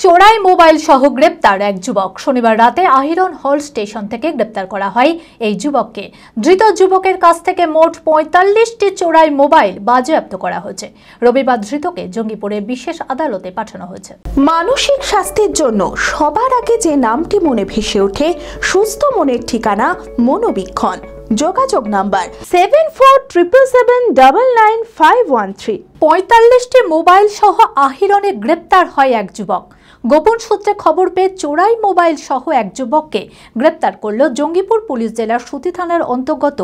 চোরাই মোবাইল সহ গ্রেপ্তার এক যুবক। শনিবার রাতে আহিরন হল স্টেশন থেকে গ্রেপ্তার করা হয় এই যুবককে। ধৃত যুবকের কাছ থেকে মোট ৪৫টি চোরাই মোবাইল বাজেয়াপ্ত করা হয়েছে। রবিবার ধৃতকে জঙ্গিপুরের বিশেষ আদালতে পাঠানো হয়েছে। মানসিক স্বাস্থ্যের জন্য সবার আগে যে নামটি মনে ভেসে ওঠে, সুস্থ মনের ঠিকানা মনোবীক্ষণ। যোগাযোগ নাম্বার 7477799513। ৪৫টি মোবাইল সহ আহিরনে গ্রেপ্তার হয় এক যুবক। গোপন সূত্রে খবর পেয়ে চোরাই মোবাইল সহ এক যুবককে গ্রেপ্তার করল জঙ্গিপুর পুলিশ জেলার সুতি থানার অন্তর্গত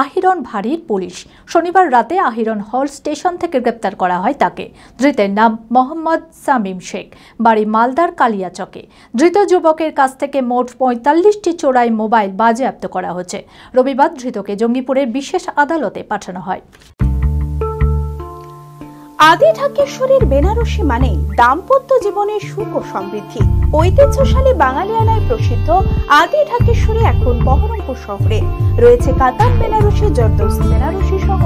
আহিরন ভারীর পুলিশ। শনিবার রাতে আহিরন হল স্টেশন থেকে গ্রেপ্তার করা হয় তাকে। ধৃতের নাম মোহাম্মদ সামিম শেখ, বাড়ি মালদার কালিয়াচকে। ধৃত যুবকের কাছ থেকে মোট ৪৫টি চোরাই মোবাইল বাজেয়াপ্ত করা হয়েছে। রবিবার ধৃতকে জঙ্গিপুরের বিশেষ আদালতে পাঠানো হয়। আদি ঢাকেশ্বরীর বেনারসি মানেই দাম্পত্য জীবনের সুখ ও সমৃদ্ধি। ঐতিহ্যশালী বাঙালিয়ানায় প্রসিদ্ধ আদি ঢাকেশ্বরী এখন বহরমপুর শহরে রয়েছে। কাতার বেনারসি, জরদৌসি বেনারসি সহ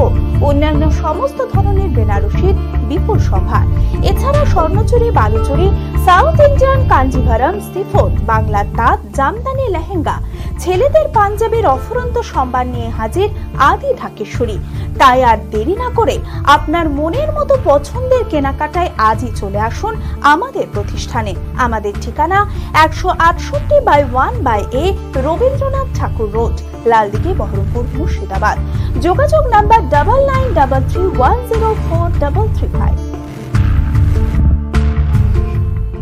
অন্যান্য সমস্ত ধরনের বেনারসির বিপুল সম্ভার। এছাড়া Swarnachari, Baluchari, South Indian Kanjeevaram, chiffon, বাংলার তাঁত, জামদানি, লেহেঙ্গা, ছেলেদের পাঞ্জাবের অফুরন্ত সম্ভার নিয়ে হাজির আদি ঢাকেশ্বরী। তাই আর দেরি না করে আপনার মনের মতো পছন্দের কেনাকাটায় আজই চলে আসুন আমাদের প্রতিষ্ঠানে। আমাদের ঠিকানা ১৬৮/1/A রবীন্দ্রনাথ ঠাকুর রোড, লালদিঘি, বহরমপুর, মুর্শিদাবাদ। যোগাযোগ নাম্বার 9933104335।